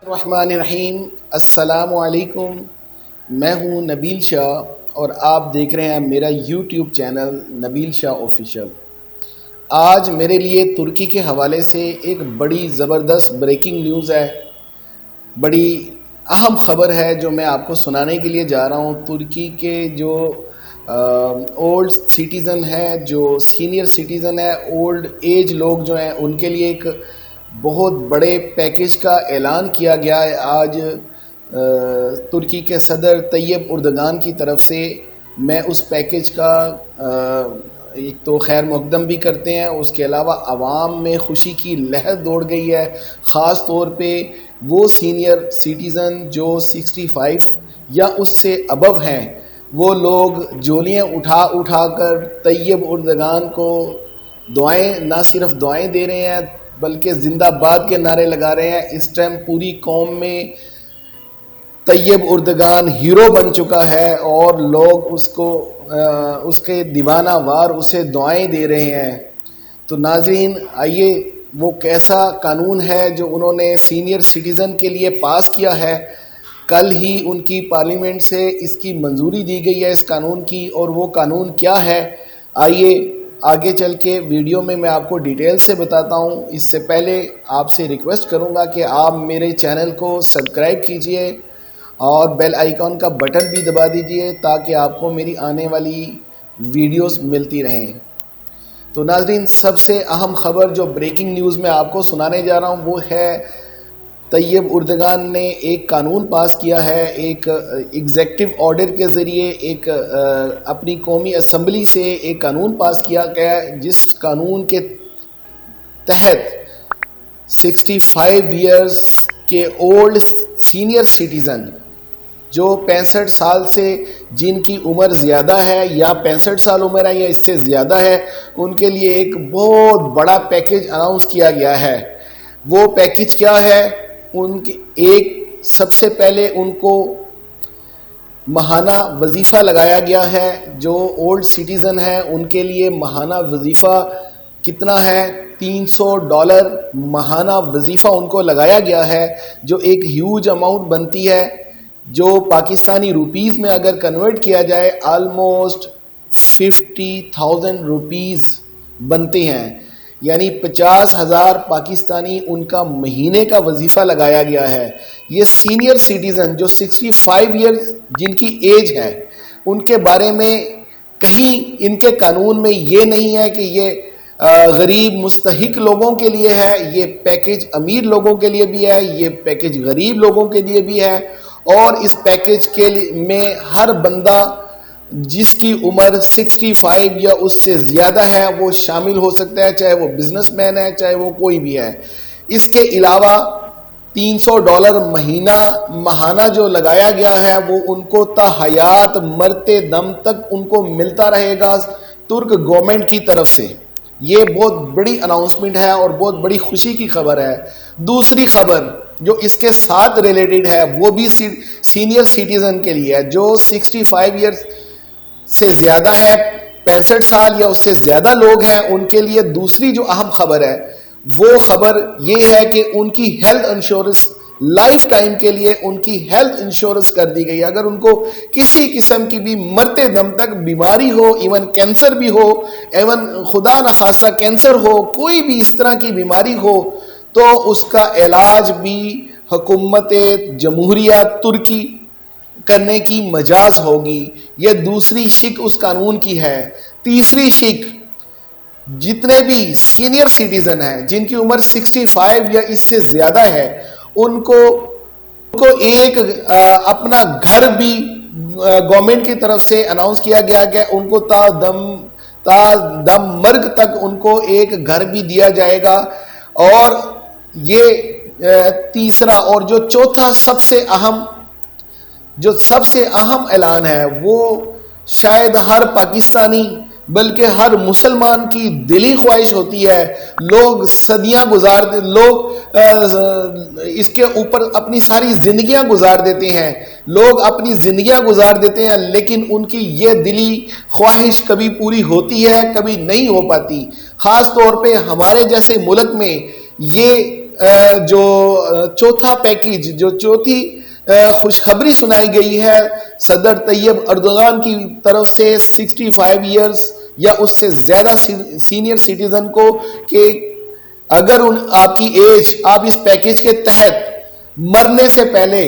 الرحمن الرحیم، السلام علیکم۔ میں ہوں نبیل شاہ اور آپ دیکھ رہے ہیں میرا یوٹیوب چینل نبیل شاہ آفیشیل۔ آج میرے لیے ترکی کے حوالے سے ایک بڑی زبردست بریکنگ نیوز ہے، بڑی اہم خبر ہے جو میں آپ کو سنانے کے لیے جا رہا ہوں۔ ترکی کے جو اولڈ سٹیزن ہے، جو سینئر سٹیزن ہے، اولڈ ایج لوگ جو ہیں، ان کے لیے ایک بہت بڑے پیکیج کا اعلان کیا گیا ہے آج ترکی کے صدر طیب اردگان کی طرف سے۔ میں اس پیکیج کا ایک تو خیر مقدم بھی کرتے ہیں، اس کے علاوہ عوام میں خوشی کی لہر دوڑ گئی ہے، خاص طور پہ وہ سینئر سٹیزن جو 65 یا اس سے ابو ہیں، وہ لوگ جولیاں اٹھا اٹھا کر طیب اردگان کو دعائیں، نہ صرف دعائیں دے رہے ہیں بلکہ زندہ باد کے نعرے لگا رہے ہیں۔ اس ٹائم پوری قوم میں طیب اردگان ہیرو بن چکا ہے اور لوگ اس کے دیوانہ وار اسے دعائیں دے رہے ہیں۔ تو ناظرین، آئیے وہ کیسا قانون ہے جو انہوں نے سینئر سٹیزن کے لیے پاس کیا ہے۔ کل ہی ان کی پارلیمنٹ سے اس کی منظوری دی گئی ہے اس قانون کی، اور وہ قانون کیا ہے آئیے آگے چل کے ویڈیو میں آپ کو ڈیٹیل سے بتاتا ہوں۔ اس سے پہلے آپ سے ریکویسٹ کروں گا کہ آپ میرے چینل کو سبسکرائب کیجئے اور بیل آئیکن کا بٹن بھی دبا دیجئے تاکہ آپ کو میری آنے والی ویڈیوز ملتی رہیں۔ تو ناظرین، سب سے اہم خبر جو بریکنگ نیوز میں آپ کو سنانے جا رہا ہوں وہ ہے طیب اردگان نے ایک قانون پاس کیا ہے، ایک ایگزیکٹو آرڈر کے ذریعے ایک اپنی قومی اسمبلی سے ایک قانون پاس کیا گیا ہے، جس قانون کے تحت 65 ایئرز کے اولڈ سینئر سٹیزن جو 65 سال سے جن کی عمر زیادہ ہے یا 65 سال عمر ہے یا اس سے زیادہ ہے، ان کے لیے ایک بہت بڑا پیکیج اناؤنس کیا گیا ہے۔ وہ پیکیج کیا ہے؟ سب سے پہلے ان کو ماہانہ وظیفہ لگایا گیا ہے۔ جو اولڈ سٹیزن ہیں ان کے لیے ماہانہ وظیفہ کتنا ہے؟ $300 ماہانہ وظیفہ ان کو لگایا گیا ہے، جو ایک ہیوج اماؤنٹ بنتی ہے، جو پاکستانی روپیز میں اگر کنورٹ کیا جائے آلموسٹ 50,000 روپیز بنتے ہیں، یعنی 50,000 پاکستانی ان کا مہینے کا وظیفہ لگایا گیا ہے۔ یہ سینئر سٹیزن جو 65 ایئرز جن کی ایج ہے، ان کے بارے میں کہیں ان کے قانون میں یہ نہیں ہے کہ یہ غریب مستحق لوگوں کے لیے ہے۔ یہ پیکیج امیر لوگوں کے لیے بھی ہے، یہ پیکیج غریب لوگوں کے لیے بھی ہے، اور اس پیکیج کے میں ہر بندہ جس کی عمر 65 یا اس سے زیادہ ہے وہ شامل ہو سکتا ہے، چاہے وہ بزنس مین ہے، چاہے وہ کوئی بھی ہے۔ اس کے علاوہ $300 ماہانہ جو لگایا گیا ہے وہ ان کو تا حیات مرتے دم تک ان کو ملتا رہے گا ترک گورنمنٹ کی طرف سے۔ یہ بہت بڑی اناؤنسمنٹ ہے اور بہت بڑی خوشی کی خبر ہے۔ دوسری خبر جو اس کے ساتھ ریلیٹڈ ہے وہ بھی سینئر سٹیزن کے لیے ہے، جو 65 ایئرز سے زیادہ ہے، 65 سال یا اس سے زیادہ لوگ ہیں، ان کے لیے دوسری جو اہم خبر ہے وہ خبر یہ ہے کہ ان کی ہیلتھ انشورنس لائف ٹائم کے لیے ان کی ہیلتھ انشورنس کر دی گئی۔ اگر ان کو کسی قسم کی بھی مرتے دم تک بیماری ہو، ایون کینسر بھی ہو، ایون خدا نخواستہ کینسر ہو، کوئی بھی اس طرح کی بیماری ہو، تو اس کا علاج بھی حکومت جمہوریہ ترکی کرنے کی مجاز ہوگی۔ یہ دوسری شق اس قانون کی ہے۔ تیسری شق، جتنے بھی سینئر سٹیزن ہیں جن کی عمر 65 یا اس سے زیادہ ہے، ان کو ایک اپنا گھر بھی گورنمنٹ کی طرف سے اناؤنس کیا گیا کہ ان کو تا دم مرگ تک ان کو ایک گھر بھی دیا جائے گا۔ اور یہ تیسرا اور جو چوتھا سب سے اہم اعلان ہے، وہ شاید ہر پاکستانی بلکہ ہر مسلمان کی دلی خواہش ہوتی ہے۔ لوگ صدیاں لوگ اس کے اوپر اپنی ساری زندگیاں گزار دیتے ہیں، لیکن ان کی یہ دلی خواہش کبھی پوری ہوتی ہے، کبھی نہیں ہو پاتی۔ خاص طور پہ ہمارے جیسے ملک میں یہ جو چوتھا پیکیج، جو چوتھی خوشخبری سنائی گئی ہے صدر طیب اردوغان کی طرف سے 65 ایئرز یا اس سے زیادہ سینئر سٹیزن کو، کہ اگر آپ کی ایج، آپ اس پیکیج کے تحت مرنے سے پہلے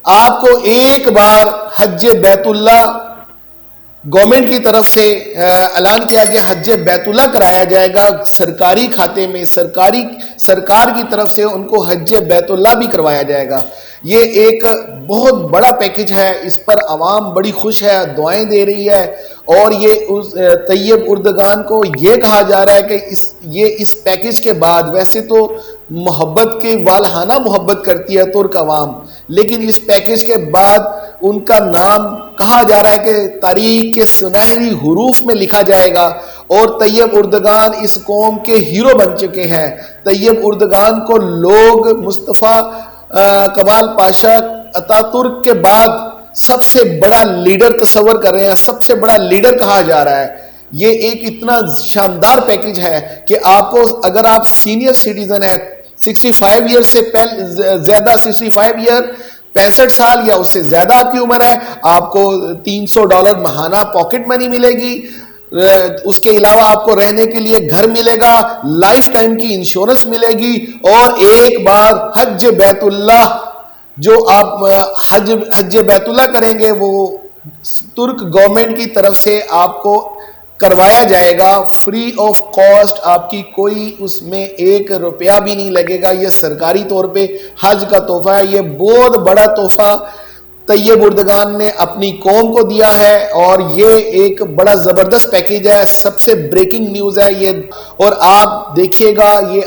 آپ کو ایک بار حج بیت اللہ گورنمنٹ کی طرف سے اعلان کیا گیا، حج بیت اللہ کرایا جائے گا سرکاری کھاتے میں، سرکار کی طرف سے ان کو حج بیت اللہ بھی کروایا جائے گا۔ یہ ایک بہت بڑا پیکج ہے، اس پر عوام بڑی خوش ہے، دعائیں دے رہی ہے، اور یہ طیب اردگان کو یہ کہا جا رہا ہے کہ اس پیکج کے بعد، ویسے تو محبت کے والہانہ محبت کرتی ہے ترک عوام، لیکن اس پیکج کے بعد ان کا نام کہا جا رہا ہے کہ تاریخ کے سنہری حروف میں لکھا جائے گا، اور طیب اردگان اس قوم کے ہیرو بن چکے ہیں۔ طیب اردگان کو لوگ مصطفیٰ کمال پاشا اتا ترک کے بعد سب سے بڑا لیڈر تصور کر رہے ہیں، سب سے بڑا لیڈر کہا جا رہا ہے۔ یہ ایک اتنا شاندار پیکج ہے کہ آپ کو، اگر آپ سینئر سٹیزن ہیں، 65 ایئر سے زیادہ، 65 ایئر 65 سال یا اس سے زیادہ آپ کی عمر ہے، آپ کو $300 ماہانہ پاکٹ منی ملے گی۔ اس کے علاوہ آپ کو رہنے کے لیے گھر ملے گا، لائف ٹائم کی انشورنس ملے گی، اور ایک بار حج بیت اللہ، جو آپ حج بیت اللہ کریں گے، وہ ترک گورنمنٹ کی طرف سے آپ کو کروایا جائے گا فری آف کاسٹ، آپ کی کوئی اس میں $1 بھی نہیں لگے گا۔ یہ سرکاری طور پہ حج کا تحفہ ہے۔ یہ بہت بڑا تحفہ طیب اردگان نے اپنی قوم کو دیا ہے، اور یہ ایک بڑا زبردست پیکیج ہے، سب سے بریکنگ نیوز ہے یہ، اور آپ دیکھیے گا یہ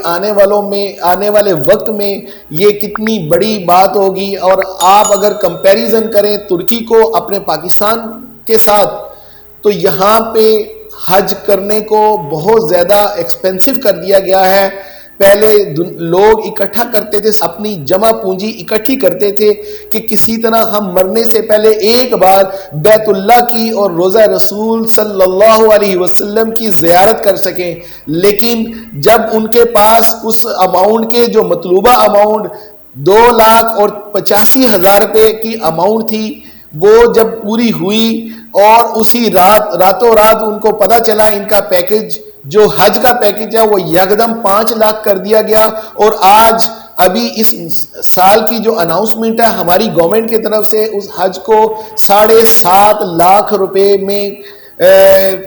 آنے والے وقت میں یہ کتنی بڑی بات ہوگی۔ اور آپ اگر کمپیریزن کریں ترکی کو اپنے پاکستان کے ساتھ، تو یہاں پہ حج کرنے کو بہت زیادہ ایکسپینسو کر دیا گیا ہے۔ پہلے لوگ اکٹھا کرتے تھے، اپنی جمع پونجی اکٹھی کرتے تھے کہ کسی طرح ہم مرنے سے پہلے ایک بار بیت اللہ کی اور روضہ رسول صلی اللہ علیہ وسلم کی زیارت کر سکیں، لیکن جب ان کے پاس اس اماؤنٹ کے، جو مطلوبہ اماؤنٹ 2,85,000 روپے کی اماؤنٹ تھی، وہ جب پوری ہوئی، اور اسی راتوں رات ان کو پتا چلا ان کا پیکج، جو حج کا پیکج ہے، وہ یکدم 5 لاکھ کر دیا گیا۔ اور آج ابھی اس سال کی جو اناؤنسمنٹ ہے ہماری گورنمنٹ کی طرف سے، اس حج کو 7.5 لاکھ روپے میں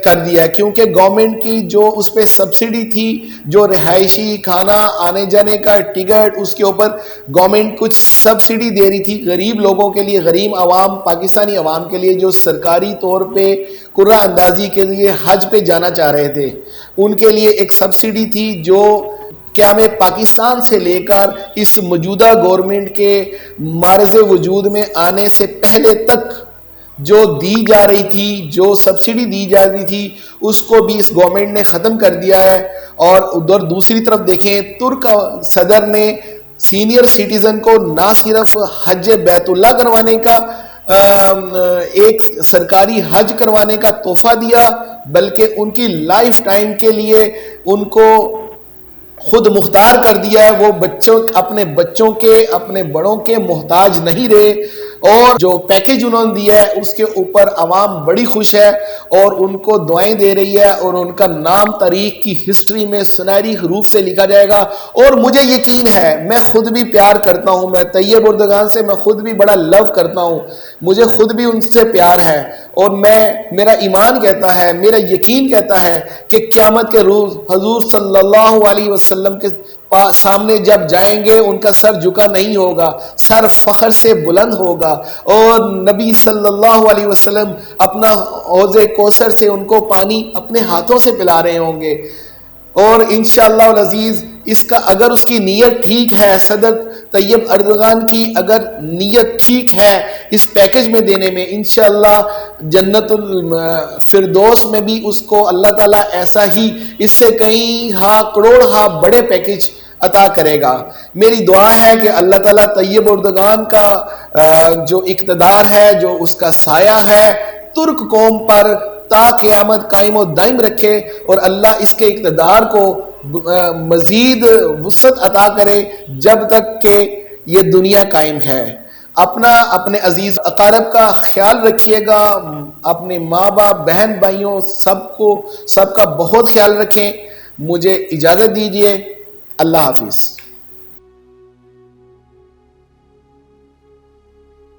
کر دیا ہے، کیونکہ گورنمنٹ کی جو اس پہ سبسڈی تھی، جو رہائشی، کھانا، آنے جانے کا ٹکٹ، اس کے اوپر گورنمنٹ کچھ سبسڈی دے رہی تھی غریب لوگوں کے لیے، غریب عوام، پاکستانی عوام کے لیے جو سرکاری طور پہ قرعہ اندازی کے لیے حج پہ جانا چاہ رہے تھے، ان کے لیے ایک سبسڈی تھی جو قیام پاکستان سے لے کر اس موجودہ گورنمنٹ کے معرض وجود میں آنے سے پہلے تک جو دی جا رہی تھی، جو سبسڈی دی جا رہی تھی، اس کو بھی اس گورنمنٹ نے ختم کر دیا ہے۔ اور ادھر دوسری طرف دیکھیں، ترک صدر نے سینئر سٹیزن کو نہ صرف حج بیت اللہ کروانے کا، ایک سرکاری حج کروانے کا تحفہ دیا، بلکہ ان کی لائف ٹائم کے لیے ان کو خود مختار کر دیا ہے۔ وہ اپنے بچوں کے، اپنے بڑوں کے محتاج نہیں رہے، اور جو پیکج انہوں نے دیا ہے اس کے اوپر عوام بڑی خوش ہے، اور ان کو دعائیں دے رہی ہے، اور ان کا نام تاریخ کی ہسٹری میں سنہری حروف سے لکھا جائے گا۔ اور مجھے یقین ہے، میں خود بھی پیار کرتا ہوں، میں طیب اردگان سے میں خود بھی بڑا لو کرتا ہوں، مجھے خود بھی ان سے پیار ہے، اور میرا ایمان کہتا ہے، میرا یقین کہتا ہے کہ قیامت کے روز حضور صلی اللہ علیہ وسلم کے سامنے جب جائیں گے، ان کا سر جھکا نہیں ہوگا، سر فخر سے بلند ہوگا، اور نبی صلی اللہ علیہ وسلم اپنا حوض کوثر سے ان کو پانی اپنے ہاتھوں سے پلا رہے ہوں گے۔ اور انشاءاللہ العزیز اگر اس کی نیت ٹھیک ہے، صدر طیب اردگان کی اگر نیت ٹھیک ہے اس پیکج میں دینے میں، انشاءاللہ جنت الفردوس میں بھی اس کو اللہ تعالیٰ ایسا ہی، اس سے کئی کروڑ بڑے پیکج عطا کرے گا۔ میری دعا ہے کہ اللہ تعالیٰ طیب اردگان کا جو اقتدار ہے، جو اس کا سایہ ہے ترک قوم پر، تا قیامت قائم و دائم رکھے، اور اللہ اس کے اقتدار کو مزید وسعت عطا کرے جب تک کہ یہ دنیا قائم ہے۔ اپنے عزیز اقارب کا خیال رکھیے گا، اپنے ماں باپ بہن بھائیوں سب کا بہت خیال رکھیں۔ مجھے اجازت دیجیے، اللہ حافظ۔